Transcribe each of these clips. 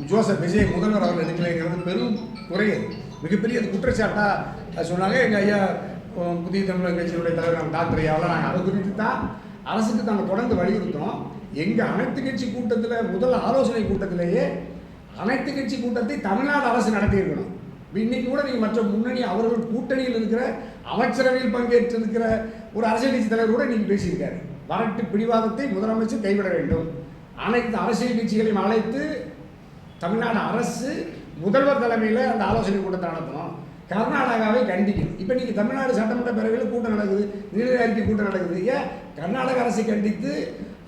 Joseph Vijay முதல்வர் அவர்கள் எடுக்கலைங்கிறது பெரும் குறை, மிகப்பெரிய குற்றச்சாட்டாக சொன்னாங்க. எங்கள் ஐயா புதிய தமிழர் கட்சியினுடைய தலைவர் டாக்டர் ஐயாவெல்லாம் நாங்கள் அதை குறித்து தான் அரசுக்கு நாங்கள் தொடர்ந்து வலியுறுத்தோம். எங்கள் அனைத்து கட்சி கூட்டத்தில் முதல் ஆலோசனை கூட்டத்திலேயே அனைத்து கட்சி கூட்டத்தை தமிழ்நாடு அரசு நடத்தியிருக்கணும். இன்னைக்கு கூட நீங்கள் மற்ற முன்னணி அவர்கள் கூட்டணியில் இருக்கிற அமைச்சரவையில் பங்கேற்றிருக்கிற ஒரு அரசியல் கட்சி தலைவர் கூட நீங்கள் பேசியிருக்காரு. வரட்டு பிடிவாதத்தை முதலமைச்சர் கைவிட வேண்டும். அனைத்து அரசியல் கட்சிகளையும் அழைத்து தமிழ்நாடு அரசு முதல்வர் தலைமையில் அந்த ஆலோசனை கூட்டத்தை நடத்தணும். கர்நாடகாவை கண்டிக்கணும். இப்போ நீங்கள் தமிழ்நாடு சட்டமன்ற பேரவையில் கூட்டம் நடக்குது, நிதி அறிக்கை கூட்டம் நடக்குது. ஏன் கர்நாடக அரசை கண்டித்து,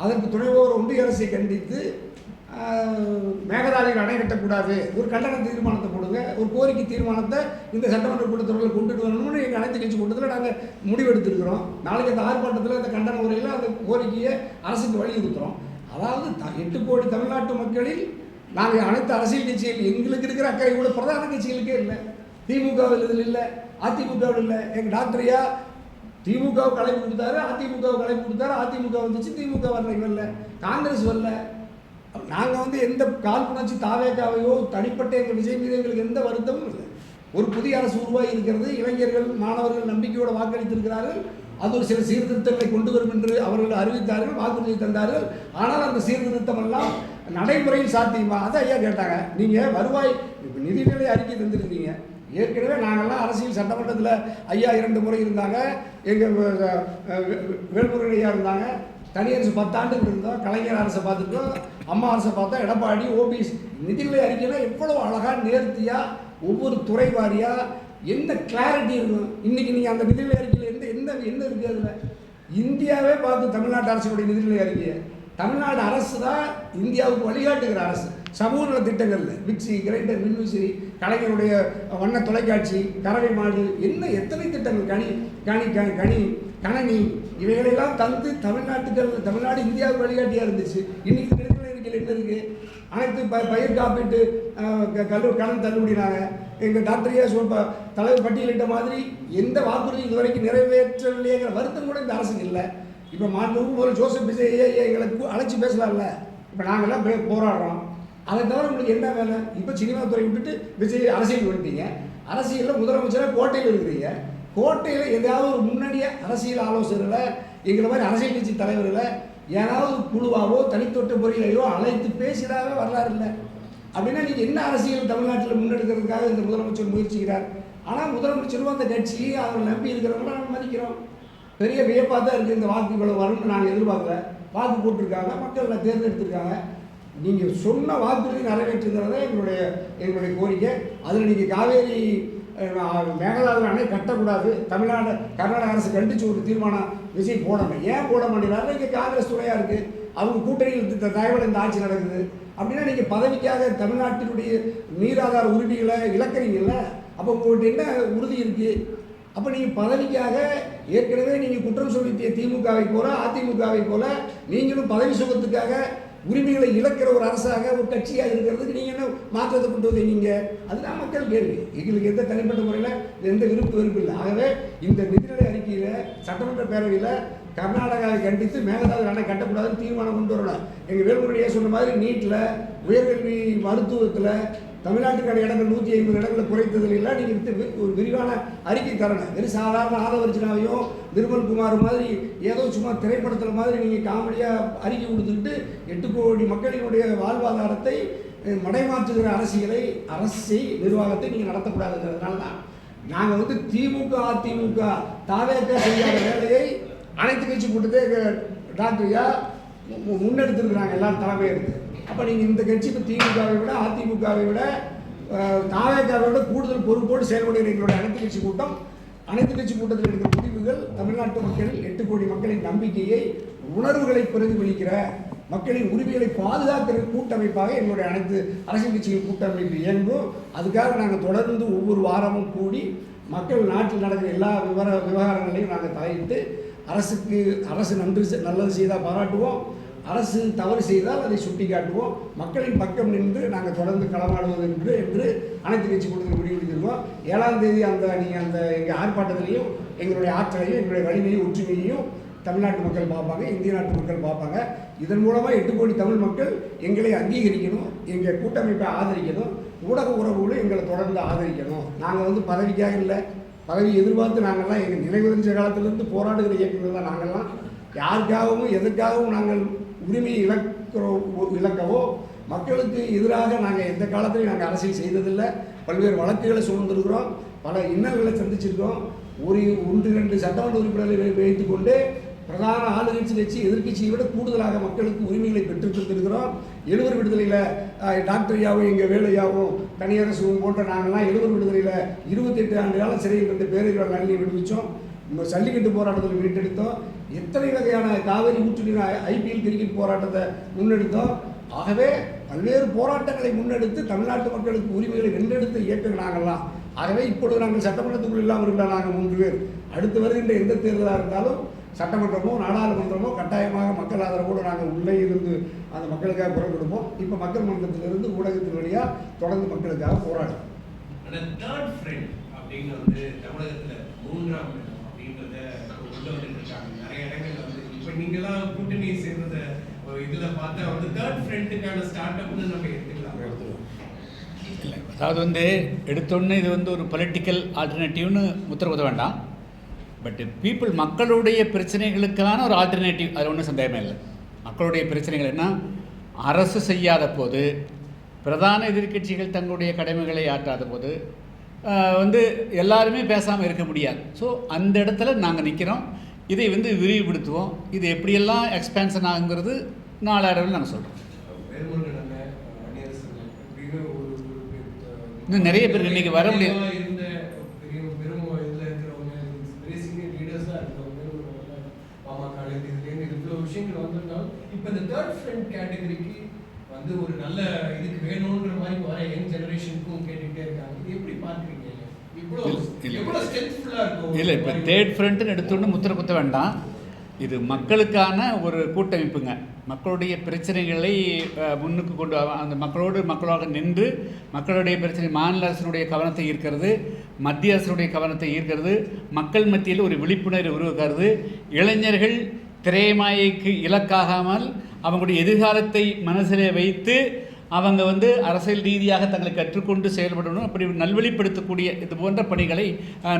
அதற்கு துணைவோர் ஒன்றிய அரசை கண்டித்து மேகதாதுவில் அணை கட்டக்கூடாது, ஒரு கண்டன தீர்மானத்தை போடுங்க, ஒரு கோரிக்கை தீர்மானத்தை இந்த சட்டமன்ற கூட்டத்தொடரில் கொண்டுட்டு வரணும்னு எங்கள் அனைத்து கட்சி கூட்டத்தில் நாங்கள் முடிவெடுத்திருக்கிறோம். நாளைக்கு அந்த ஆர்ப்பாட்டத்தில் அந்த கண்டன உரையில் அந்த கோரிக்கையை அரசுக்கு வலியுறுத்துகிறோம். அதாவது 8 கோடி தமிழ்நாட்டு மக்களில் நாங்கள் அனைத்து அரசியல் கட்சிகள் எங்களுக்கு இருக்கிற அக்கறை கூட பிரதான கட்சிகளுக்கே இல்லை. திமுகவில் இதில் இல்லை, அதிமுகவில் இல்லை. எங்கள் டாக்டரையா திமுகவுக்கு அழைப்பு கொடுத்தாரு, அதிமுகவுக்கு அழைப்பு கொடுத்தாரு, அதிமுக வந்துச்சு, திமுக வரல, காங்கிரஸ் வரல. நாங்கள் எந்த காழ்ப்புணர்ச்சி தாவேக்காவையோ தனிப்பட்ட எங்கள் விஜய் மீது எங்களுக்கு எந்த வருத்தமும் இல்லை. ஒரு புதிய அரசு உருவாகி இருக்கிறது, இளைஞர்கள் மாணவர்கள் நம்பிக்கையோடு வாக்களித்திருக்கிறார்கள். அது ஒரு சில சீர்திருத்தங்களை கொண்டு வரும் என்று அவர்கள் அறிவித்தார்கள், வாக்குறுதி தந்தார்கள். ஆனால் அந்த சீர்திருத்தம் எல்லாம் நடைமுறையில் சாத்தியமா? அதை ஐயா கேட்டாங்க. நீங்கள் வருவாய் நிதிநிலை அறிக்கை தந்துருக்கீங்க. ஏற்கனவே நாங்கள்லாம் அரசியல் சட்டமன்றத்தில் ஐயா 2 முறை இருந்தாங்க, எங்கள் வேல்முருகன் ஐயா இருந்தாங்க, தனி அரசு 10 ஆண்டுகள் இருந்தோம், கலைஞர் அரசை பார்த்துட்டோம், அம்மா அரசை பார்த்தோம், எடப்பாடி, ஓபிஎஸ். நிதிநிலை அறிக்கைனா எவ்வளோ அழகாக நேர்த்தியாக ஒவ்வொரு துறை வாரியாக எந்த கிளாரிட்டி இருக்கும். இன்றைக்கி நீங்கள் அந்த நிதிநிலை அறிக்கையில் என்ன இருக்குது? அதில் இந்தியாவே பார்த்து தமிழ்நாட்டு அரசுடைய நிதிநிலை அறிக்கையை தமிழ்நாடு அரசு தான் இந்தியாவுக்கு வழிகாட்டுகிற அரசு. சமூக நல திட்டங்களில் மிக்சி, கிரைண்டர், மின்விசிறி, கலைஞருடைய வண்ண தொலைக்காட்சி, கறவை மாடு, எத்தனை திட்டங்கள், கணனி இவைகளெல்லாம் தந்து தமிழ்நாடு இந்தியாவுக்கு வழிகாட்டியாக இருந்துச்சு. இன்றைக்கி நிதிநிலை அறிக்கையில் என்ன இருக்குது? அனைத்து பயிர் காப்பீட்டு கடன் தள்ளுபடினாங்க. எங்கள் டாக்டரையா தலைவர் பட்டியலிட்ட மாதிரி எந்த வாக்குறுதி இதுவரைக்கும் நிறைவேற்றவில்லைங்கிற வருத்தம் கூட இந்த அரசுக்கு இல்லை. இப்போ மாண்புமிகு ஜோசப் விஜயை எங்களுக்கு அழைச்சி பேசலாம்ல. இப்போ நாங்கள்லாம் போராடுறோம். அதை தவிர உங்களுக்கு என்ன வேலை? இப்போ சினிமா துறை விட்டுட்டு விஜய் அரசியல் வந்துட்டீங்க. அரசியலில் முதலமைச்சராக கோட்டையில் இருக்கிறீங்க. கோட்டையில் ஏதாவது ஒரு முன்னணிய அரசியல் ஆலோசகர்களை, எங்களை மாதிரி அரசியல் கட்சி தலைவர்களை ஏதாவது குழுவாவோ தனித்தொட்ட முறையிலையோ அழைத்து பேசிடாவே வரலாறு இல்லை. அப்படின்னா நீங்கள் என்ன அரசியல் தமிழ்நாட்டில் முன்னெடுக்கிறதுக்காக இந்த முதலமைச்சர் முயற்சிக்கிறார். ஆனால் முதலமைச்சரும் அந்த கட்சி அவர்கள் நம்பி இருக்கிறவங்கள நாங்கள் மதிக்கிறோம். பெரிய வியப்பாக தான் இருக்குது. இந்த வாக்கு இவ்வளவு வரும்னு நாங்கள் எதிர்பார்க்கல. வாக்கு போட்டிருக்காங்க, மக்கள் தேர்ந்தெடுத்திருக்காங்க. நீங்கள் சொன்ன வாக்குறுதி நிறைவேற்றுங்கிறத எங்களுடைய கோரிக்கை. அதில் நீங்கள் காவேரி மேகதாது அணை கட்டக்கூடாது, கர்நாடக அரசு கண்டித்து ஒரு தீர்மானம் விஜய் போடணும். ஏன் போட மாட்டேங்கிறாரு? இங்கே காங்கிரஸ் துறையாக இருக்குது, அவங்க கூட்டணியில் தயவுல இந்த ஆட்சி நடக்குது. அப்படின்னா நீங்கள் பதவிக்காக தமிழ்நாட்டினுடைய நீராதார உரிமைகளை இழக்கிறீங்கல்ல. அப்போ உங்கள்கிட்ட என்ன உறுதி இருக்குது? அப்போ நீங்கள் பதவிக்காக ஏற்கனவே நீங்கள் குற்றம் சொல்லிய திமுகவை போல, அதிமுகவை போல நீங்களும் பதவி சுகத்துக்காக உரிமைகளை இழக்கிற ஒரு அரசாக, ஒரு கட்சியாக இருக்கிறதுக்கு நீங்கள் என்ன மாற்றத்தை கொண்டு வந்தீங்க? அதுதான் மக்கள் கேள்வி. எங்களுக்கு எந்த தனிப்பட்ட முறையில் எந்த வெறுப்பு இல்லை. ஆகவே இந்த நிதிநிலை அறிக்கையில் சட்டமன்ற பேரவையில் கர்நாடகாவை கண்டித்து மேகதாது அணை கட்டக்கூடாதுன்னு தீர்மானம் கொண்டு வரணும். எங்கள் வேல்முருகன் சொன்ன மாதிரி நீட்டில், உயர்கல்வி, மருத்துவத்தில் தமிழ்நாட்டுக்கான இடங்கள் 150 இடங்களை குறைத்ததில் எல்லாம் நீங்கள் ஒரு விரிவான அறிக்கை தரணும். வெறும் சாதாரண ஆதவர்ஜனாவையும் நிர்மல்குமார் மாதிரி ஏதோ சும்மா திரைப்படத்தில் மாதிரி நீங்கள் காமெடியாக அறிக்கை கொடுத்துக்கிட்டு 8 கோடி மக்களினுடைய வாழ்வாதாரத்தை மடைமாற்றுகிற அரசை நிர்வாகத்தை நீங்கள் நடத்தக்கூடாதுங்கிறதுனால தான் நாங்கள் திமுக, அதிமுக, தாவேக்கா செய்யாத வேலையை அனைத்து கட்சி கூட்டத்தை டாக்டரையா முன்னெடுத்துருக்குறாங்க, எல்லாம் தலைமை எடுத்து. அப்போ நீங்கள் இந்த கட்சி இப்போ திமுகவை விட, அதிமுகவை விட, தாவேக்காவை விட கூடுதல் பொறுப்போடு செயல்படுகிற எங்களுடைய அனைத்து கட்சி கூட்டத்தில் இருக்கிற முடிவுகள் தமிழ்நாட்டு மக்களில் 8 கோடி மக்களின் நம்பிக்கையை, உணர்வுகளை பிரதிபலிக்கிற, மக்களின் உரிமைகளை பாதுகாக்கிற கூட்டமைப்பாக எங்களுடைய அனைத்து அரசியல் கட்சிகள் கூட்டமைப்பு இயங்கும். அதுக்காக நாங்கள் தொடர்ந்து ஒவ்வொரு வாரமும் கூடி மக்கள் நாட்டில் நடக்கிற எல்லா விவகாரங்களையும் நாங்கள் தலையிட்டு அரசு நல்லது செய்தால் பாராட்டுவோம், அரசு தவறு செய்தால் அதை சுட்டி காட்டுவோம். மக்களின் பக்கம் நின்று நாங்கள் தொடர்ந்து களமாடுவது என்று அனைத்து கட்சி கூட்டத்தில் முடிவெடுத்திருக்கோம். 7ஆம் தேதி எங்கள் ஆர்ப்பாட்டத்திலையும் எங்களுடைய ஆற்றலையும், எங்களுடைய வலிமையும், ஒற்றுமையையும் தமிழ்நாட்டு மக்கள் பார்ப்பாங்க, இந்திய நாட்டு மக்கள் பார்ப்பாங்க. இதன் மூலமாக 8 கோடி தமிழ் மக்கள் எங்களை அங்கீகரிக்கணும், எங்கள் கூட்டமைப்பை ஆதரிக்கணும், ஊடக உறவுகளும் எங்களை தொடர்ந்து ஆதரிக்கணும். நாங்கள் வந்து பதவிக்காக இல்லை, பதவி எதிர்பார்த்து நாங்கள்லாம் எங்கள் நிலைகுறிஞ்ச காலத்திலிருந்து போராடுகிற இயக்கங்கள் தான். நாங்கள்லாம் யாருக்காகவும் எதற்காகவும் நாங்கள் உரிமையை இழக்கவோ மக்களுக்கு எதிராக நாங்கள் எந்த காலத்திலையும் நாங்கள் அரசியல் செய்ததில்லை. பல்வேறு வழக்குகளை சுமந்திருக்கிறோம், பல இன்னல்களை சந்திச்சிருக்கோம். ஒன்று 2 சட்டமன்ற உறுப்பினர்களை வைத்துக் கொண்டு பிரதான ஆளுங்கட்சி கட்சி எதிர்கட்சியை விட கூடுதலாக மக்களுக்கு உரிமைகளை பெற்றுக் கொடுத்திருக்கிறோம். 70 விடுதலையில் டாக்டர் ஐயாவும் எங்கள் வேலையாவும் தனியரசும் போன்ற நாங்கள்லாம் 70 விடுதலையில் 28 ஆண்டு காலம் சிறையில் இருந்த பேரறிவாளர் நளினியை விடுவிச்சோம். ஜல்லிக்கட்டு போராட்டத்தில் மீட்டெடுத்தோம். எத்தனை வகையான காவிரி ஊற்றுநீர் IPL கிரிக்கெட் போராட்டத்தை முன்னெடுத்தோம். ஆகவே பல்வேறு போராட்டங்களை முன்னெடுத்து தமிழ்நாட்டு மக்களுக்கு உரிமைகளை வென்றெடுத்த இயக்கம் நாங்கள்லாம். ஆகவே இப்பொழுது நாங்கள் சட்டமன்றத்துக்குள் இல்லாமல் இருக்கிற நாங்கள் 3 பேர். அடுத்து வருகின்ற எந்த தேர்தலாக இருந்தாலும் சட்டமன்றமோ நாடாளுமன்றமோ கட்டாயமாக மக்கள் ஆதரவோடு நாங்கள் உள்ளே இருந்து அந்த மக்களுக்காக குரல் கொடுப்போம். இப்போ மக்கள் மன்றத்திலிருந்து ஊடகத்தின் வழியாக தொடர்ந்து மக்களுக்காக போராடுறோம். தேர்ட் ஃப்ரெண்ட் அப்படின்னு வந்து தமிழகத்தில் 3ஆம் இடம் அப்படின்றத உள்ள வந்துட்டு இருக்காங்க. நிறைய இடங்கள் வந்து இப்போ நீங்களாம் கூட்டணியை சேர்ந்த இதில் பார்த்தா வந்து தேர்ட் ஃப்ரெண்டுக்கான ஸ்டார்ட் அப்னு நம்ம எடுத்துக்கலாம். இல்லை, அதாவது வந்து எடுத்தோடனே இது வந்து ஒரு பொலிட்டிக்கல் ஆல்டர்னேட்டிவ்னு முத்திர குத்த வேண்டாம். பட் பீப்புள் மக்களுடைய பிரச்சனைகளுக்கான ஒரு ஆல்டர்னேட்டிவ், அது ஒன்றும் சந்தேகமே இல்லை. மக்களுடைய பிரச்சனைகள் என்ன, அரசு செய்யாத போது, பிரதான எதிர்க்கட்சிகள் தங்களுடைய கடமைகளை ஆற்றாத போது வந்து எல்லாருமே பேசாமல் இருக்க முடியாது. ஸோ அந்த இடத்துல நாங்கள் நிற்கிறோம். இதை வந்து விரிவுபடுத்துவோம். இது எப்படியெல்லாம் எக்ஸ்பேன்ஷன் ஆகுங்கிறது நாளடைவில் நாங்கள் சொல்கிறோம். இன்னும் நிறைய பேர் இன்றைக்கி வர முடியாது. விஷயங்கள் வந்திருந்தாலும் இப்போ இந்த தேர்ட் ஃப்ரெண்ட் கேட்டகரிக்கு வந்து ஒரு நல்ல இதுக்கு வேணுன்ற மாதிரி வர யங் ஜெனரேஷனுக்கும் கேட்டுகிட்டே இருக்காங்க. இது எப்படி பார்க்குறீங்க? இல்லை, இப்போ தேர்ட் ஃப்ரண்ட்னு எடுத்தோன்னு முத்திர குத்த வேண்டாம். இது மக்களுக்கான ஒரு கூட்டமைப்புங்க. மக்களுடைய பிரச்சனைகளை முன்னுக்கு கொண்டு அந்த மக்களாக நின்று மக்களுடைய பிரச்சனை மாநில அரசினுடைய கவனத்தை ஈர்க்கிறது, மத்திய அரசினுடைய கவனத்தை ஈர்க்கிறது, மக்கள் மத்தியில் ஒரு விழிப்புணர்வு உருவாக்குறது, இளைஞர்கள் திரைமாயைக்கு இலக்காகாமல் அவங்களுடைய எதிர்காலத்தை மனசிலே வைத்து அவங்க வந்து அரசியல் ரீதியாக தங்களை கற்றுக்கொண்டு செயல்படணும். அப்படி நல்வழிப்படுத்தக்கூடிய இது போன்ற பணிகளை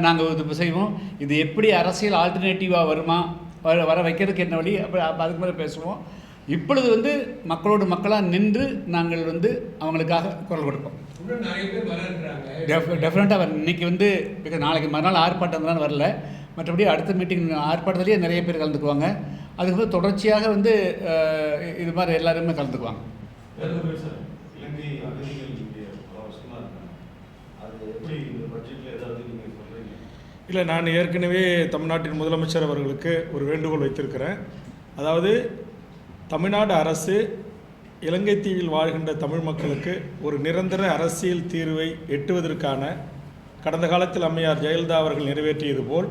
நாங்கள் இது செய்வோம். இது எப்படி அரசியல் ஆல்டர்னேட்டிவாக வருமா, வர வைக்கிறதுக்கு என்ன வழி, அப்போ அதுக்கு மேலே பேசுவோம். இப்பொழுது வந்து மக்களோடு மக்களாக நின்று நாங்கள் வந்து அவங்களுக்காக குரல் கொடுப்போம். டெஃபினட்டாக இன்றைக்கி வந்து நாளைக்கு மறுநாள் ஆர்ப்பாட்டம் தான் வரல, மற்றபடி அடுத்த மீட்டிங் ஆர்ப்பாட்டத்துலேயே நிறைய பேர் கலந்துக்குவாங்க. அதுக்கு தொடர்ச்சியாக வந்து இது மாதிரி எல்லாருமே கலந்துக்குவாங்க. இல்லை, நான் ஏற்கனவே தமிழ்நாட்டின் முதலமைச்சர் அவர்களுக்கு ஒரு வேண்டுகோள் வைத்திருக்கிறேன். அதாவது தமிழ்நாடு அரசு இலங்கை தீவில் வாழ்கின்ற தமிழ் மக்களுக்கு ஒரு நிரந்தர அரசியல் தீர்வை எட்டுவதற்கான கடந்த காலத்தில் அம்மையார் ஜெயலலிதா அவர்கள் நிறைவேற்றியது போல்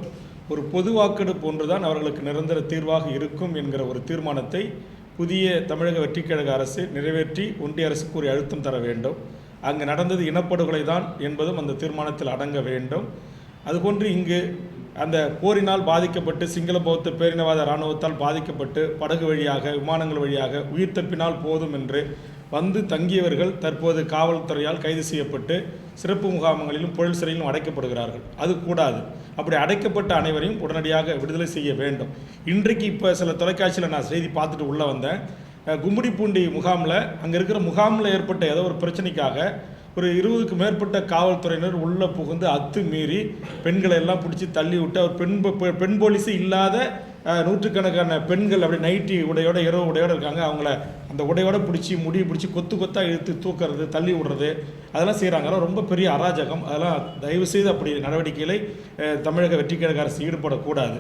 ஒரு பொது வாக்கெடுப்பு ஒன்றுதான் அவர்களுக்கு நிரந்தர தீர்வாக இருக்கும் என்கிற ஒரு தீர்மானத்தை புதிய தமிழக வெற்றிக்கழக அரசு நிறைவேற்றி ஒன்றிய அரசுக்கு ஒரு அழுத்தம் தர வேண்டும். அங்கு நடந்தது இனப்படுகொலை தான் என்பதும் அந்த தீர்மானத்தில் அடங்க வேண்டும். அதுபோன்று இங்கு அந்த போரினால் பாதிக்கப்பட்டு சிங்கள பௌத்த பேரினவாத இராணுவத்தால் பாதிக்கப்பட்டு படகு வழியாக விமானங்கள் வழியாக உயிர் தப்பினால் போதும் என்று வந்து தங்கியவர்கள் தற்போது காவல்துறையால் கைது செய்யப்பட்டு சிறப்பு முகாம்களிலும் புழல் சிறையிலும் அடைக்கப்படுகிறார்கள். அது கூடாது. அப்படி அடைக்கப்பட்ட அனைவரையும் உடனடியாக விடுதலை செய்ய வேண்டும். இன்றைக்கு இப்போ சில தொலைக்காட்சியில் நான் செய்தி பார்த்துட்டு உள்ளே வந்தேன். கும்மிடிப்பூண்டி முகாமில் அங்கே இருக்கிற முகாமில் ஏற்பட்ட ஏதோ ஒரு பிரச்சனைக்காக ஒரு 20க்கு மேற்பட்ட காவல்துறையினர் உள்ளே புகுந்து அத்துமீறி பெண்களை எல்லாம் பிடிச்சி தள்ளி விட்டு அவர் பெண் போலீஸு இல்லாத நூற்றுக்கணக்கான பெண்கள் அப்படி நைட்டி உடையோட இரவு உடையோடு இருக்காங்க. அவங்கள அந்த உடையோட பிடிச்சி முடியை பிடிச்சி கொத்தாக இழுத்து தூக்கிறது, தள்ளி விடுறது, அதெல்லாம் செய்கிறாங்க. அதெல்லாம் ரொம்ப பெரிய அராஜகம். அதெல்லாம் தயவுசெய்து அப்படி நடவடிக்கைகளை தமிழக வெற்றிக்கழக அரசு ஈடுபடக்கூடாது.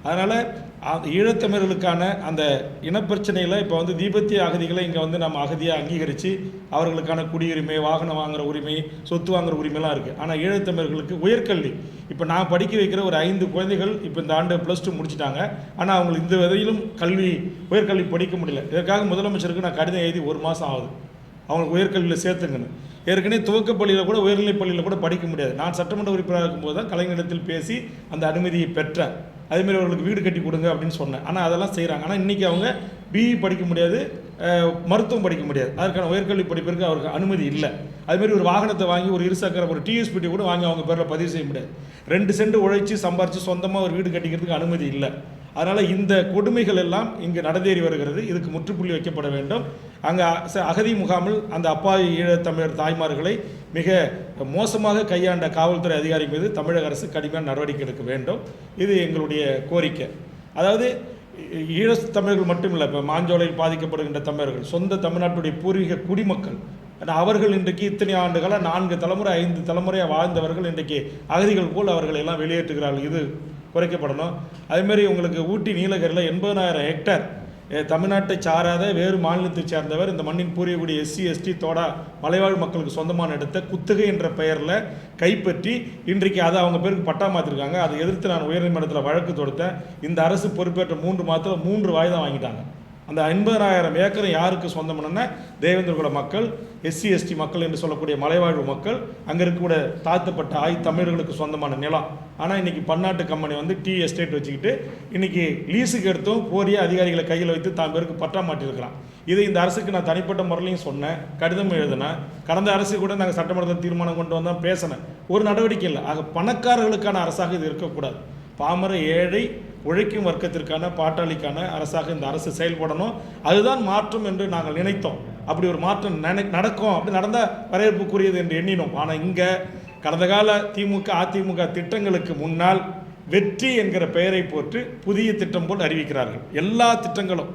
அதனால் ஈழத்தமிழர்களுக்கான அந்த இனப்பிரச்சனையில் இப்போ வந்து தீபத்திய அகதிகளை இங்கே வந்து நம்ம அகதியாக அங்கீகரித்து அவர்களுக்கான குடியுரிமை, வாகனம் வாங்குகிற உரிமை, சொத்து வாங்குகிற உரிமைலாம் இருக்குது. ஆனால் ஈழத்தமிழர்களுக்கு உயர்கல்வி இப்போ நான் படிக்க வைக்கிற ஒரு 5 குழந்தைகள் இப்போ இந்த ஆண்டு +2 முடிச்சிட்டாங்க. ஆனால் அவங்களுக்கு இந்த வரையிலும் உயர்கல்வி படிக்க முடியல. இதற்காக முதலமைச்சருக்கு நான் கடிதம் எழுதி 1 மாதம் ஆகுது அவங்களுக்கு உயர்கல்வியில் சேர்த்துங்கன்னு. ஏற்கனவே துவக்கப்பள்ளியில் கூட உயர்நிலைப் பள்ளியில் கூட படிக்க முடியாது. நான் சட்டமன்ற உறுப்பினராக இருக்கும்போது தான் கலைஞரிடத்தில் பேசி அந்த அனுமதியை பெற்றேன். அதேமாதிரி அவர்களுக்கு வீடு கட்டி கொடுங்க அப்படின்னு சொன்னேன். ஆனால் அதெல்லாம் செய்கிறாங்க. ஆனால் இன்றைக்கி அவங்க பிஇ படிக்க முடியாது, மருத்துவம் படிக்க முடியாது. அதற்கான உயர்கல்வி படிப்பிற்கு அவருக்கு அனுமதி இல்லை. அதுமாரி ஒரு வாகனத்தை வாங்கி ஒரு இருசக்கர ஒரு டிஎஸ்பிடி கூட வாங்கி அவங்க பேரில் பதிவு செய்ய முடியாது. 2 சென்ட் உழைச்சி சம்பாரித்து சொந்தமாக ஒரு வீடு கட்டிக்கிறதுக்கு அனுமதி இல்லை. அதனால் இந்த கொடுமைகள் எல்லாம் இங்கு நடந்தேறி வருகிறது. இதுக்கு முற்றுப்புள்ளி வைக்கப்பட வேண்டும். அங்கே அகதி முகாமில் அந்த அப்பாவி ஈழத்தமிழர் தாய்மார்களை மிக மோசமாக கையாண்ட காவல்துறை அதிகாரி மீது தமிழக அரசு கடுமையான நடவடிக்கை எடுக்க வேண்டும். இது எங்களுடைய கோரிக்கை. அதாவது ஈழத்தமிழர்கள் மட்டும் இல்லை, இப்போ மாஞ்சோலையில் பாதிக்கப்படுகின்ற தமிழர்கள், சொந்த தமிழ்நாட்டுடைய பூர்வீக குடிமக்கள், அவர்கள் இன்றைக்கு இத்தனை ஆண்டுகளாக 4 தலைமுறை 5 தலைமுறையாக வாழ்ந்தவர்கள் இன்றைக்கு அகதிகள் போல் அவர்களை எல்லாம் வெளியேற்றுகிறார்கள். இது குறைக்கப்படணும். அதேமாரி உங்களுக்கு ஊட்டி நீலகிரியில் 80,000 ஹெக்டேர் தமிழ்நாட்டை சாராத வேறு மாநிலத்தை சேர்ந்தவர் இந்த மண்ணின் பூர்வீகுடி SC ST தோடா மலைவாழ் மக்களுக்கு சொந்தமான இடத்தை குத்தகை என்ற பெயரில் கைப்பற்றி இன்றைக்கு அதை அவங்க பேருக்கு பட்டா மாற்றிருக்காங்க. அதை எதிர்த்து நான் உயர்நீதிமன்றத்தில் வழக்கு தொடுத்தேன். இந்த அரசு பொறுப்பேற்ற 3 மாதத்தில் 3 வாய்தா வாங்கிட்டாங்க. அந்த 80,000 ஏக்கர் யாருக்கு சொந்தம்னா தேவேந்திரகுல மக்கள், SC ST மக்கள் என்று சொல்லக்கூடிய மலைவாழ்வு மக்கள், அங்கே இருக்கக்கூடிய தாழ்த்தப்பட்ட தமிழர்களுக்கு சொந்தமான நிலம். ஆனால் இன்றைக்கி பன்னாட்டு கம்பெனி வந்து டீ எஸ்டேட் வச்சுக்கிட்டு இன்றைக்கி லீஸுக்கு எடுத்தும் போரிய அதிகாரிகளை கையில் வைத்து தான் பேருக்கு பட்டா மாட்டியிருக்கலாம். இதை இந்த அரசுக்கு நான் தனிப்பட்ட முறையிலையும் சொன்னேன், கடிதம் எழுதினேன். கடந்த அரசு கூட நாங்கள் சட்டமன்றத்தில் தீர்மானம் கொண்டு வந்தால் பேசினேன். ஒரு நடவடிக்கை இல்லை. ஆக பணக்காரர்களுக்கான அரசாக இது இருக்கக்கூடாது. பாமர ஏழை உழைக்கும் வர்க்கத்திற்கான பாட்டாளிக்கான அரசாக இந்த அரசு செயல்படணும். அதுதான் மாற்றம் என்று நாங்கள் நினைத்தோம். அப்படி ஒரு மாற்றம் நடக்கும், அப்படி நடந்தால் வரவேற்புக்குரியது என்று எண்ணினோம். ஆனால் இங்கே கடந்த கால திமுக அதிமுக திட்டங்களுக்கு முன்னால் வெற்றி என்கிற பெயரை போட்டு புதிய திட்டம் போல் அறிவிக்கிறார்கள். எல்லா திட்டங்களும்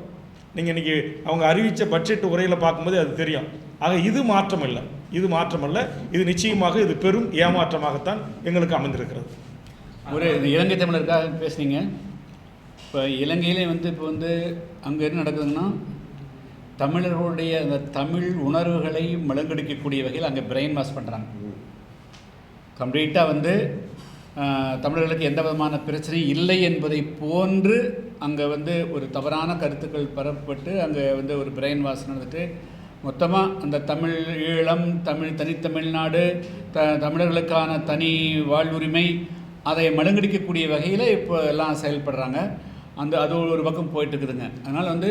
நீங்கள் இன்றைக்கி அவங்க அறிவித்த பட்ஜெட் உரையில் பார்க்கும்போது அது தெரியும். ஆக இது மாற்றம் இல்லை, இது மாற்றமல்ல. இது நிச்சயமாக இது பெரும் ஏமாற்றமாகத்தான் எங்களுக்கு அமைந்திருக்கிறது. ஒரு இலங்கை தமிழருக்காக பேசுனீங்க. இப்போ இலங்கையிலே இப்போ அங்கே என்ன நடக்குதுன்னா, தமிழர்களுடைய அந்த தமிழ் உணர்வுகளை மலங்கடிக்கக்கூடிய வகையில் அங்கே பிரெயின் வாஷ் பண்ணுறாங்க. கம்ப்ளீட்டாக தமிழர்களுக்கு எந்த விதமான பிரச்சனையும் இல்லை என்பதை போன்று அங்கே ஒரு தவறான கருத்துக்கள் பரப்பப்பட்டு அங்கே ஒரு பிரெயின் வாஷ் நடந்துட்டு மொத்தமாக அந்த தமிழ் ஈழம், தனித்தமிழ்நாடு, தமிழர்களுக்கான தனி வாழ்வுரிமை அதை மழுங்கடிக்கக்கூடிய வகையில் இப்போ எல்லாம் செயல்படுறாங்க. அது ஒரு பக்கம் போயிட்டு இருக்குதுங்க. அதனால்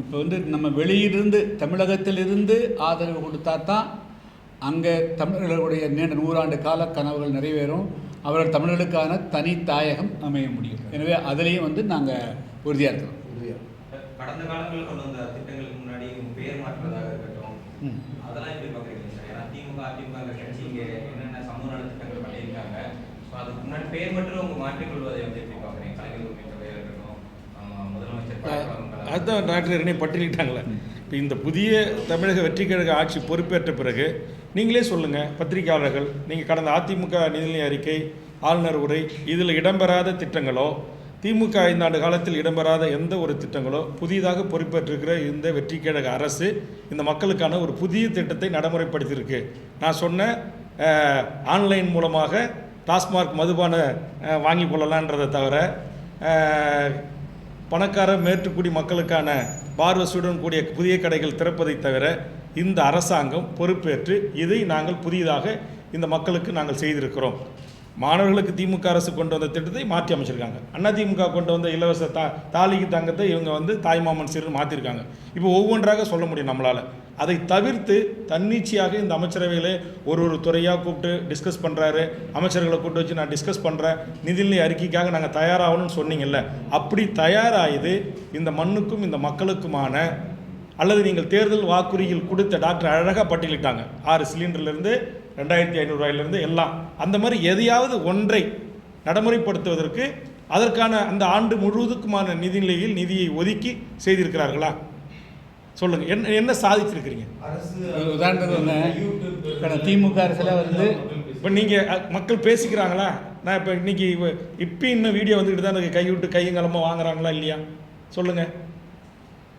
இப்போ நம்ம வெளியிலிருந்து தமிழகத்திலிருந்து ஆதரவு கொடுத்தா தான் அங்கே தமிழர்களுடைய நீண்ட 100 ஆண்டு கால கனவுகள் நிறைவேறும். அவர்கள் தமிழர்களுக்கான தனி தாயகம் அமைய முடியும். எனவே அதுலேயும் நாங்கள் உறுதியாக இருக்கிறோம். கடந்த காலங்களில் கொண்டு வந்த திட்டங்களுக்கு முன்னாடி பேர் மாற்றுவதாக இருக்கட்டும், அதெல்லாம் எப்படி பார்க்குறீங்க சார்? ஏன்னா திமுக அதிமுக கட்சி இங்கே என்னென்ன சமூக நல திட்டங்கள் பண்ணியிருக்காங்க. ஸோ அதுக்கு முன்னாடி பேர் மட்டும் அவங்க மாற்றிக்கொள்வதை எப்படி பார்க்குறீங்க? கலைஞர் உரிமை தொகையாக இருக்கட்டும், முதலமைச்சர் அதுதான் டாக்டர் என்னை பட்டியலிட்டாங்களே. இப்போ இந்த புதிய தமிழக வெற்றி கழக ஆட்சி பொறுப்பேற்ற பிறகு நீங்களே சொல்லுங்கள், பத்திரிகையாளர்கள், நீங்கள் கடந்த அதிமுக நிதிநிலை அறிக்கை, ஆளுநர் உரை, இதில் இடம்பெறாத திட்டங்களோ, திமுக 5 ஆண்டு காலத்தில் இடம்பெறாத எந்த ஒரு திட்டங்களோ, புதிதாக பொறுப்பேற்றிருக்கிற இந்த வெற்றி கழக அரசு இந்த மக்களுக்கான ஒரு புதிய திட்டத்தை நடைமுறைப்படுத்தியிருக்கு. நான் சொன்ன ஆன்லைன் மூலமாக டாஸ்மார்க் மதுபான வாங்கி கொள்ளலான்றதை தவிர, பணக்கார மேட்டுக்குடி மக்களுக்கான பார் வசதியுடன் கூடிய புதிய கடைகள் திறப்பதை தவிர இந்த அரசாங்கம் பொறுப்பேற்று இதை நாங்கள் புதியதாக இந்த மக்களுக்கு நாங்கள் செய்திருக்கிறோம். மாணவர்களுக்கு திமுக அரசு கொண்டு வந்த திட்டத்தை மாற்றி அமைச்சிருக்காங்க. அதிமுக கொண்டு வந்த இலவச தாலிக்கு தங்கத்தை இவங்க தாய்மாமன் சீர்னு மாற்றிருக்காங்க. இப்போ ஒவ்வொன்றாக சொல்ல முடியும் நம்மளால். அதை தவிர்த்து தன்னிச்சையாக இந்த அமைச்சரவையிலே ஒரு துறையாக கூப்பிட்டு டிஸ்கஸ் பண்ணுறாரு. அமைச்சர்களை கூப்பிட்டு வச்சு நான் டிஸ்கஸ் பண்ணுறேன், நிதிநிலை அறிக்கைக்காக நாங்கள் தயாராகணும்னு சொன்னீங்கல்ல, அப்படி தயாராகுது இந்த மண்ணுக்கும் இந்த மக்களுக்குமான, அல்லது நீங்கள் தேர்தல் வாக்குறுதியில் கொடுத்த டாக்டர் அழகாக பட்டியலிட்டாங்க, 6 சிலிண்டர்லேருந்து 2500 ரூபாயிலிருந்து எல்லாம். அந்த மாதிரி எதையாவது ஒன்றை நடைமுறைப்படுத்துவதற்கு அதற்கான அந்த ஆண்டு முழுவதுக்குமான நிதிநிலையில் நிதியை ஒதுக்கி செய்திருக்கிறார்களா? சொல்லுங்கள், என்ன சாதிச்சிருக்கிறீங்க? உதாரணத்துக்கு திமுக அரசில் இப்போ நீங்கள் மக்கள் பேசிக்கிறாங்களா? நான் இப்போ இன்னைக்கு இன்னும் வீடியோ வந்துக்கிட்டு தான் எனக்கு கைவிட்டு கையங்கலமாக வாங்குறாங்களா இல்லையா? சொல்லுங்கள்.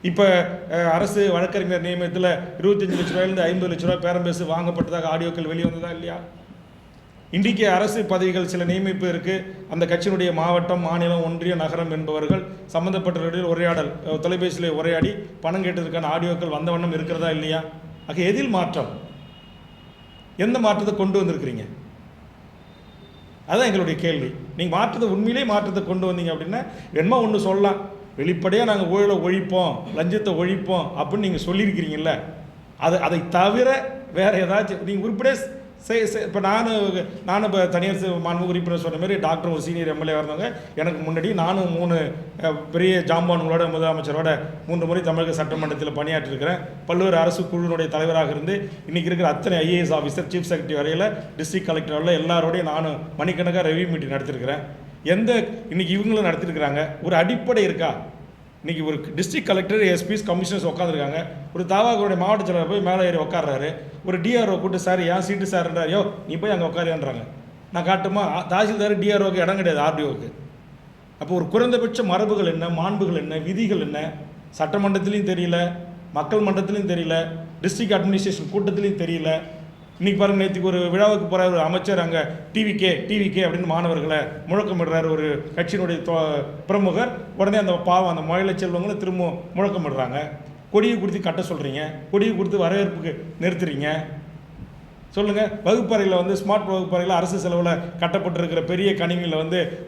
இப்போ அரசு வழக்கறிஞர் நியமனத்தில் 25 லட்ச ரூபாயிலிருந்து 50 லட்ச ரூபாய் பேரம் பேசி வாங்கப்பட்டதாக ஆடியோக்கள் வெளியே வந்ததா இல்லையா? இன்றைக்கு அரசு பதவிகள் சில நியமிப்பு இருக்குது. அந்த கட்சியினுடைய மாவட்டம், மாநிலம், ஒன்றியம், நகரம் என்பவர்கள் சம்மந்தப்பட்டவர்களில் உரையாடல், தொலைபேசியில் உரையாடி பணம் கேட்டதற்கான ஆடியோக்கள் வந்த வண்ணம் இருக்கிறதா இல்லையா? ஆக எதில் மாற்றம்? எந்த மாற்றத்தை கொண்டு வந்திருக்கிறீங்க? அதுதான் எங்களுடைய கேள்வி. நீங்கள் மாற்றத்தை உண்மையிலே மாற்றத்தை கொண்டு வந்தீங்க அப்படின்னா வேணுமா ஒன்று சொல்லலாம், வெளிப்படையாக நாங்கள் ஊழலை ஒழிப்போம், லஞ்சத்தை ஒழிப்போம் அப்படின்னு நீங்கள் சொல்லியிருக்கிறீங்கல்ல, அதை தவிர வேறு ஏதாச்சும் நீங்கள் உருப்படியாக இப்போ நானும் இப்போ தனியார் மாண்புமிகு உறுப்பினர் சொன்ன மாதிரி டாக்டர் ஒரு சீனியர் எம்எல்ஏ இருந்தவங்க, எனக்கு முன்னாடி நானும் 3 பெரிய ஜாம்பான்களோட முதலமைச்சரோட 3 முறை தமிழக சட்டமன்றத்தில் பணியாற்றிருக்கிறேன். பல்வேறு அரசு குழுவினுடைய தலைவராக இருந்து இன்றைக்கி இருக்கிற அத்தனை ஐஏஎஸ் ஆஃபீஸர், சீஃப் செக்ரட்டரி வரையில், டிஸ்ட்ரிக்ட் கலெக்டர் வரையில் எல்லாரோடையும் நானும் மணிக்கணக்காக ரெவ்யூ மீட்டிங் நடத்திருக்கிறேன். இன்றைக்கி இவங்களும் நடத்திருக்கிறாங்க. ஒரு அடிப்படை இருக்கா? இன்றைக்கி ஒரு டிஸ்ட்ரிக்ட் கலெக்டர், எஸ்பிஸ், கமிஷனர்ஸ் உட்காந்துருக்காங்க. ஒரு தாவாக்களுடைய மாவட்ட செயலர் போய் மேலே ஏறி உட்காடுறாரு. ஒரு டிஆர்ஓ கூட்டு, சார் ஏன் சீட்டு சார்ன்றார், யோ நீ போய் அங்கே உட்காரியான்றாங்க. நான் காட்டுமா? தாசில்தார் டிஆர்ஓக்கு இடம் கிடையாது, ஆர்டிஓக்கு. அப்போ ஒரு குறைந்தபட்ச மரபுகள் என்ன, மாண்புகள் என்ன, விதிகள் என்ன, சட்டமன்றத்திலையும் தெரியல, மக்கள் மன்றத்திலையும் தெரியல, டிஸ்ட்ரிக்ட் அட்மினிஸ்ட்ரேஷன் கூட்டத்திலையும் தெரியல. இன்றைக்கி பாருங்கள், நேற்றுக்கு ஒரு விழாவுக்கு போகிற ஒரு அமைச்சர் அங்கே டிவிகே அப்படின்னு மாணவர்களை முழக்கமிடுறாரு. ஒரு கட்சியினுடைய பிரமுகர். உடனே அந்த பாவம் அந்த மழை செல்வங்களும் திரும்ப முழக்கமிடுறாங்க. கொடியை கொடுத்து கட்ட சொல்கிறீங்க, கொடியை கொடுத்து வரவேற்புக்கு நிறுத்துறீங்க. சொல்லுங்கள், வகுப்பறையில் ஸ்மார்ட் வகுப்பறையில் அரசு செலவில் கட்டப்பட்டிருக்கிற பெரிய கணினியில்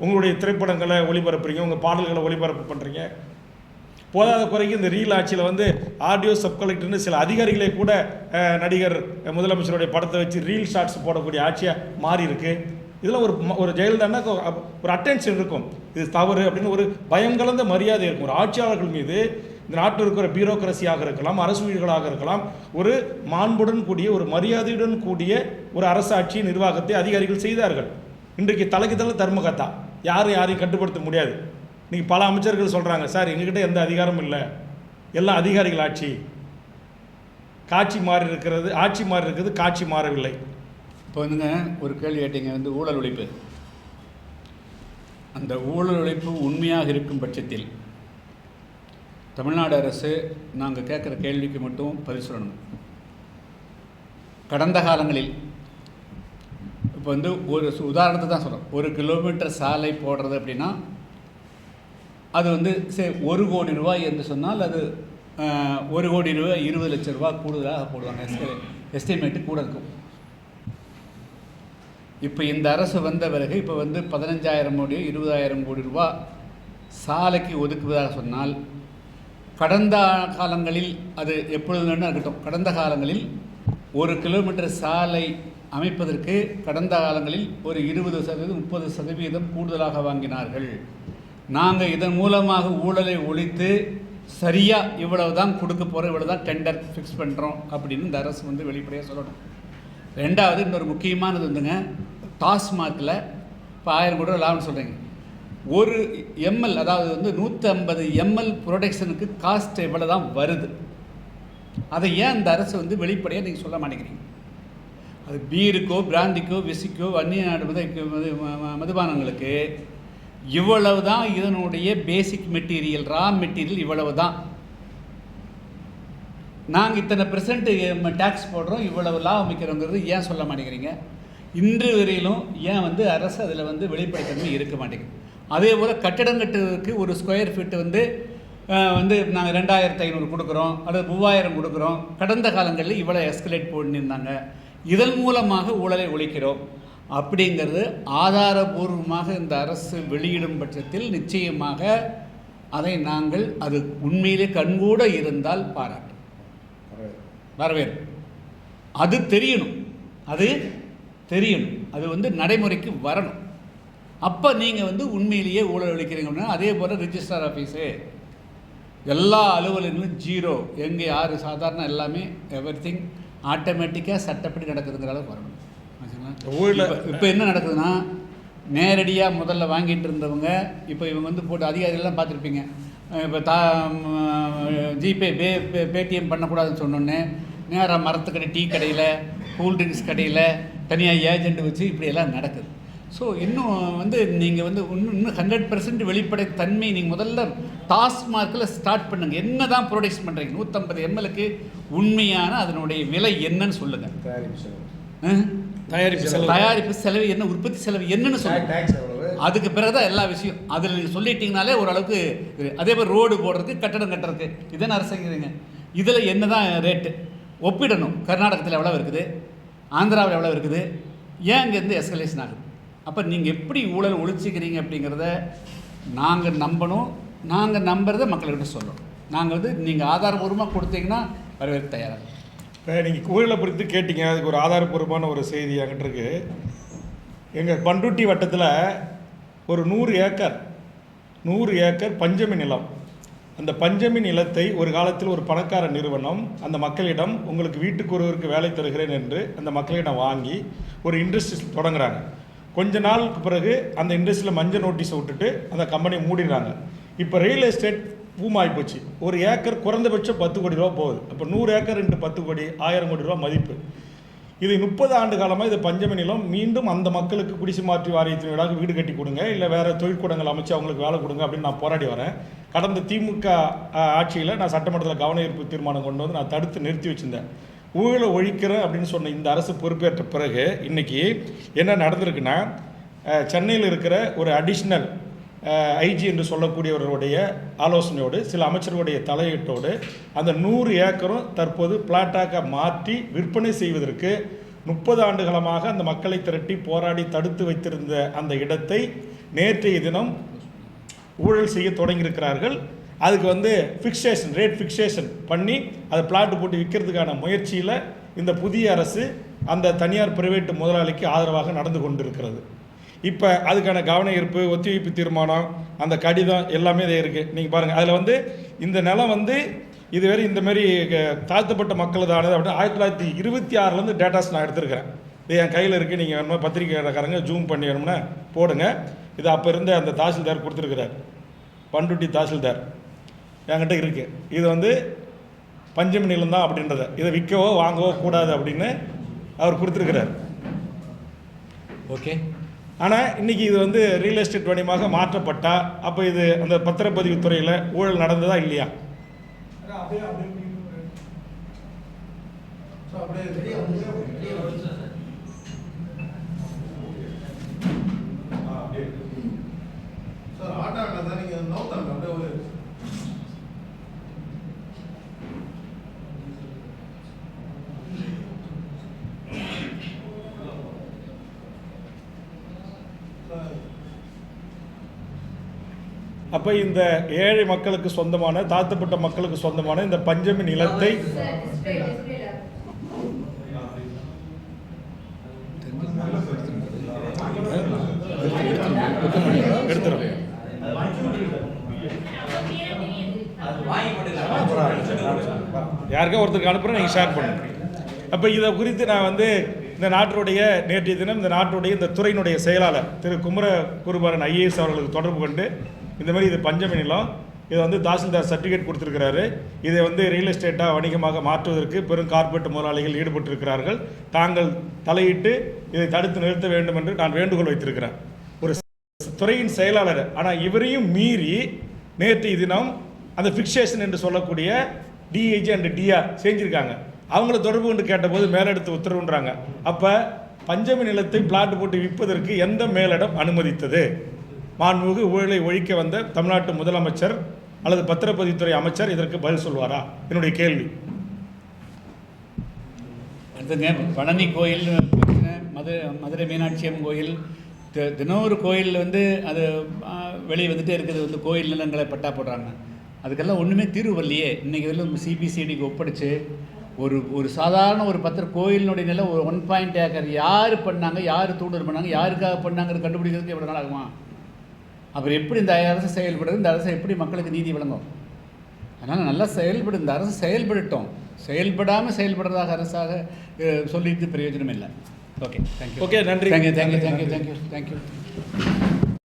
உங்களுடைய திரைப்படங்களை ஒளிபரப்புறீங்க, உங்கள் பாடல்களை ஒளிபரப்பு பண்ணுறீங்க. போதாத குறைக்கு இந்த ரீல் ஆட்சியில் ஆடியோ சப் கலெக்டர்னு சில அதிகாரிகளே கூட நடிகர் முதலமைச்சருடைய படத்தை வச்சு ரீல் ஷார்ட்ஸ் போடக்கூடிய ஆட்சியாக மாறி இருக்கு. இதெல்லாம் ஒரு ஜெயலலிதான்னா ஒரு அட்டென்ஷன் இருக்கும், இது தவறு அப்படின்னு ஒரு பயம் கலந்த மரியாதை இருக்கும். ஒரு ஆட்சியாளர்கள் மீது இந்த நாட்டில் இருக்கிற பியூரோக்ரஸியாக இருக்கலாம், அரசு ஊழியர்களாக இருக்கலாம், ஒரு மாண்புடன் கூடிய, ஒரு மரியாதையுடன் கூடிய ஒரு அரசாட்சி நிர்வாகத்தை அதிகாரிகள் செய்தார்கள். இன்றைக்கு தலைக்கு தலை தர்மகத்தா, யாரையும் கட்டுப்படுத்த முடியாது. இன்றைக்கி பல அமைச்சர்கள் சொல்கிறாங்க, சார் எங்ககிட்ட எந்த அதிகாரமும் இல்லை, எல்லாம் அதிகாரிகள் ஆட்சி, காட்சி மாறி இருக்கிறது, ஆட்சி மாறி இருக்கிறது, காட்சி மாறவில்லை. இப்போ ஒரு கேள்வி கேட்டீங்க, ஊழல் ஒழிப்பு. அந்த ஊழல் ஒழிப்பு உண்மையாக இருக்கும் பட்சத்தில் தமிழ்நாடு அரசு நாங்கள் கேட்குற கேள்விக்கு மட்டும் பதில் சொல்லணும். கடந்த காலங்களில் இப்போ ஒரு உதாரணத்தை தான் சொல்கிறோம். 1 கிலோமீட்டர் சாலை போடுறது அப்படின்னா அது சரி 1 கோடி ரூபாய் என்று சொன்னால் அது 1 கோடி ரூபாய் 20 லட்சம் ரூபாய் கூடுதலாக போடுவாங்க. எஸ்டிமேட்டு கூட இருக்கும். இப்போ இந்த அரசு வந்த பிறகு இப்போ 15,000 கோடி 20,000 கோடி ரூபாய் சாலைக்கு ஒதுக்குவதாக சொன்னால், கடந்த காலங்களில் அது எப்பொழுது இருக்கட்டும், கடந்த காலங்களில் 1 கிலோமீட்டர் சாலை அமைப்பதற்கு கடந்த காலங்களில் ஒரு 20% 30% கூடுதலாக வாங்கினார்கள். நாங்கள் இதன் மூலமாக ஊழலை ஒழித்து சரியாக இவ்வளவு தான் கொடுக்க போகிறோம், இவ்வளோ தான் டெண்டர் ஃபிக்ஸ் பண்ணுறோம் அப்படின்னு இந்த அரசு வெளிப்படையாக சொல்லணும். ரெண்டாவது, இன்னொரு முக்கியமானது டாஸ்மாகில் இப்போ 1000 கோடி ரூபா லாபம்னு சொல்கிறீங்க. 1 ml, அதாவது 150 ml ப்ரொடக்ஷனுக்கு காஸ்ட் எவ்வளோ தான் வருது. அதை ஏன் இந்த அரசு வெளிப்படையாக நீங்கள் சொல்ல மாட்டேங்கிறீங்க? அது பீருக்கோ, பிராந்திக்கோ, விசிக்கோ, அந்நிய நாடு மதுபானங்களுக்கு இவ்வளவு தான் இதனுடைய பேசிக் மெட்டீரியல், ரா மெட்டீரியல் இவ்வளவு தான். நாங்கள் இத்தனை % டேக்ஸ் போடுறோம், இவ்வளவு லாபம் வைக்கிறோங்கிறது ஏன் சொல்ல மாட்டேங்கிறீங்க? இன்று வரையிலும் ஏன் அரசு அதில் வெளிப்படைத்தன்மை இருக்க மாட்டேங்குது? அதே போல் கட்டடம் கட்டுறதுக்கு ஒரு ஸ்கொயர் ஃபீட்டு நாங்கள் 2,500 கொடுக்குறோம் அல்லது 3,000 கொடுக்குறோம். கடந்த காலங்களில் இவ்வளோ எஸ்கலேட் பண்ணியிருந்தாங்க. இதன் மூலமாக ஊழலை ஒழிக்கிறோம் அப்படிங்கிறது ஆதாரபூர்வமாக இந்த அரசு வெளியிடும் பட்சத்தில் நிச்சயமாக அதை நாங்கள் அது உண்மையிலே கண்கூட இருந்தால் பாராட்டும், வரவேற்பு. அது தெரியணும், அது நடைமுறைக்கு வரணும். அப்போ நீங்கள் உண்மையிலேயே ஊழல் ஒழிக்கிறீங்க அப்படின்னா, அதே போல் ரிஜிஸ்ட்ரார் ஆஃபீஸு எல்லா அலுவலகங்களும் 0, எங்கே யார் சாதாரண எல்லாமே எவ்ரிதிங் ஆட்டோமேட்டிக்காக சட்டப்படி நடக்குதுங்கிற அளவுக்கு வரணும். இப்போ என்ன நடக்குதுன்னா, நேரடியாக முதல்ல வாங்கிட்டு இருந்தவங்க இப்போ இவங்க போட்டு அதிகாரிகள்லாம் பார்த்துருப்பீங்க. இப்போ ஜிபே பேடிஎம் பண்ணக்கூடாதுன்னு சொன்னோன்னே நேராக மரத்துக்கடை, டீ கடையில், கூல்ட்ரிங்க்ஸ் கடையில் தனியாக ஏஜெண்ட் வச்சு இப்படியெல்லாம் நடக்குது. ஸோ இன்னும் நீங்கள் இன்னும் 100% வெளிப்படை தன்மை நீங்கள் முதல்ல டாஸ்மார்க்கில் ஸ்டார்ட் பண்ணுங்கள். என்ன தான் ப்ரொடக்ஷன் பண்ணுறீங்க? 150 mlக்கு உண்மையான அதனுடைய விலை என்னன்னு சொல்லுங்கள். தயாரிப்பு செலவு என்ன, உற்பத்தி செலவு என்னன்னு சொல்லுங்கள். அதுக்கு பிறகு தான் எல்லா விஷயம். அதில் நீங்கள் சொல்லிட்டீங்கனாலே ஓரளவுக்கு. அதே மாதிரி ரோடு போடுறதுக்கு, கட்டடம் கட்டுறதுக்கு இதென்ன அரசுங்கிறீங்க. இதில் என்ன தான் ரேட்டு ஒப்பிடணும். கர்நாடகத்தில் எவ்வளோ இருக்குது, ஆந்திராவில் எவ்வளோ இருக்குது, ஏன் இங்கேருந்து எஸ்கலேஷன் ஆகுது? அப்போ நீங்கள் எப்படி ஊழல் ஒழிச்சிக்கிறீங்க அப்படிங்கிறத நாங்கள் நம்பணும். நாங்கள் நம்புறதை மக்கள்கிட்ட சொல்லணும். நாங்கள் வந்து நீங்கள் ஆதாரபூர்வமாக கொடுத்தீங்கன்னா வரவேற்க தயாராக. இப்போ நீங்கள் கோயிலை குறித்து கேட்டிங்க, அதுக்கு ஒரு ஆதாரப்பூர்வமான ஒரு செய்தி என்கிட்ட இருக்கு. எங்கள் பண்ருட்டி வட்டத்தில் ஒரு 100 ஏக்கர் பஞ்சமி நிலம். அந்த பஞ்சமி நிலத்தை ஒரு காலத்தில் ஒரு பணக்கார நிறுவனம் அந்த மக்களிடம் உங்களுக்கு வீட்டுக்கு ஒருவருக்கு வேலை தருகிறேன் என்று அந்த மக்களிடம் வாங்கி ஒரு இண்டஸ்ட்ரி தொடங்குறாங்க. கொஞ்ச நாளுக்கு பிறகு அந்த இண்டஸ்ட்ரியில் மஞ்சள் நோட்டீஸை விட்டுட்டு அந்த கம்பெனி மூடிடுறாங்க. இப்போ ரியல் எஸ்டேட் பூமாகி போச்சு. ஒரு ஏக்கர் குறைந்தபட்சம் 10 கோடி ரூபா போகுது. அப்போ 100 ஏக்கர் இன்ட்டு 10 கோடி 1000 கோடி ரூபா மதிப்பு. இது 30 ஆண்டு காலமாக இது பஞ்சமி நிலம். மீண்டும் அந்த மக்களுக்கு குடிசை மாற்றி வாரியத்தின் வீடாக வீடு கட்டி கொடுங்க, இல்லை வேறு தொழிற்கூடங்கள் அமைச்சு அவங்களுக்கு வேலை கொடுங்க அப்படின்னு நான் போராடி வரேன். கடந்த திமுக ஆட்சியில் நான் சட்டமன்றத்தில் கவன ஈர்ப்பு தீர்மானம் கொண்டு வந்து நான் தடுத்து நிறுத்தி வச்சுருந்தேன். ஊழலை ஒழிக்கிறேன் அப்படின்னு சொன்ன இந்த அரசு பொறுப்பேற்ற பிறகு இன்றைக்கி என்ன நடந்திருக்குன்னா, சென்னையில் இருக்கிற ஒரு அடிஷ்னல் ஐஜி என்று சொல்லக்கூடியவர்களுடைய ஆலோசனையோடு சில அமைச்சர்களுடைய தலையீட்டோடு அந்த 100 ஏக்கரும் தற்போது பிளாட்டாக மாற்றி விற்பனை செய்வதற்கு 30 ஆண்டுகளமாக அந்த மக்களை திரட்டி போராடி தடுத்து வைத்திருந்த அந்த இடத்தை நேற்றைய தினம் ஊழல் செய்ய தொடங்கியிருக்கிறார்கள். அதுக்கு வந்து ரேட் ஃபிக்ஸேஷன் பண்ணி அதை பிளாட் போட்டு விற்கிறதுக்கான முயற்சியில் இந்த புதிய அரசு அந்த தனியார் பிரைவேட்டு முதலாளிக்கு ஆதரவாக நடந்து கொண்டிருக்கிறது. இப்போ அதுக்கான கவன ஈர்ப்பு ஒத்திவைப்பு தீர்மானம் அந்த கடிதம் எல்லாமே இதை இருக்குது. நீங்கள் பாருங்கள், அதில் வந்து இந்த நிலம் வந்து இதுவரை இந்தமாரி தாழ்த்தப்பட்ட மக்கள் தானது அப்படின்னு 1926 டேட்டாஸ் நான் எடுத்திருக்கிறேன். இது என் கையில் இருக்குது. நீங்கள் வேணுமா பத்திரிகைக்காரங்க ஜூம் பண்ணி வேணும்னா போடுங்க. இது அப்போ இருந்த அந்த தாசில்தார் கொடுத்துருக்கிறார், பண்ருட்டி தாசில்தார் என்கிட்ட இருக்குது. இது வந்து பஞ்சமி நிலம் தான் அப்படின்றத, இதை விற்கவோ வாங்கவோ கூடாது அப்படின்னு அவர் கொடுத்துருக்கிறார். ஓகே. ஆனால் இன்றைக்கி இது வந்து ரியல் எஸ்டேட் வணிகமாக மாற்றப்பட்டால் அப்போ இது அந்த பத்திரப்பதிவு துறையில் ஊழல் நடந்ததா இல்லையா? அப்போ இந்த ஏழை மக்களுக்கு சொந்தமான தாழ்த்தப்பட்ட மக்களுக்கு சொந்தமான இந்த பஞ்சமி நிலத்தை எடுத்துரும். யாருக்கா ஒருத்தருக்கு அனுப்புகிறேன், நீங்கள் ஷேர் பண்ணுங்க. அப்போ இதை குறித்து நான் வந்து இந்த நாட்டுடைய நேற்றைய தினம் இந்த நாட்டுடைய இந்த துறையினுடைய செயலாளர் திரு குமரகுருபரன் ஐஏஎஸ் அவர்களுக்கு தொடர்பு கொண்டு இந்த மாதிரி இது பஞ்சமி நிலம், இதை வந்து தாசில்தார் சர்டிஃபிகேட் கொடுத்துருக்கிறாரு, இதை வந்து ரியல் எஸ்டேட்டாக வணிகமாக மாற்றுவதற்கு பெரும் கார்ப்பரேட் முதலாளிகள் ஈடுபட்டிருக்கிறார்கள், தாங்கள் தலையிட்டு இதை தடுத்து நிறுத்த வேண்டும் என்று நான் வேண்டுகோள் வைத்திருக்கிறேன். ஒரு துறையின் செயலாளர். ஆனால் இவரையும் மீறி நேற்றைய தினம் அந்த ஃபிக்ஸேஷன் என்று சொல்லக்கூடிய டிஐஜி அண்ட் டிஆர் செஞ்சுருக்காங்க. அவங்கள தொடர்பு கொண்டு கேட்டபோது மேலெடுத்து உத்தரவுன்றாங்க. அப்போ பஞ்சமி நிலத்தை பிளாட் போட்டு விற்பதற்கு எந்த மேலிடம் அனுமதித்தது? மாண்புமிகு ஊழலை ஒழிக்க வந்த தமிழ்நாட்டு முதலமைச்சர் அல்லது பத்திரப்பதிவுத்துறை அமைச்சர் இதற்கு பதில் சொல்வாரா? என்னுடைய கேள்வி. அடுத்துங்க, பழனி கோயில், மதுரை மீனாட்சி அம்மன் கோயில், தினம் ஒரு கோயில் வந்து அது வெளியே வந்துட்டே இருக்குது, வந்து கோயில் நிலங்களை பட்டா போடுறாங்க. அதுக்கெல்லாம் ஒன்றுமே தீர்வு வரலையே. இன்றைக்கி வந்து சிபிசிடிக்கு ஒப்படைச்சு ஒரு சாதாரண ஒரு கோயிலினுடைய நிலம் ஒரு 1 ஏக்கர் யார் பண்ணாங்க, யார் தூண்டல் பண்ணாங்க, யாருக்காக பண்ணாங்கிறது கண்டுபிடிக்கிறதுக்கு எவ்வளோ நாள் ஆகுமா? அப்புறம் எப்படி இந்த அரசு செயல்படுது? இந்த அரசு எப்படி மக்களுக்கு நீதி வழங்கும்? அதனால் நல்லா செயல்படும். இந்த அரசு செயல்படட்டும். செயல்படாமல் செயல்படுறதாக அரசாக சொல்லிட்டு பிரயோஜனம் இல்லை. Okay, thank you. ஓகே, நன்றி. தேங்க்யூ.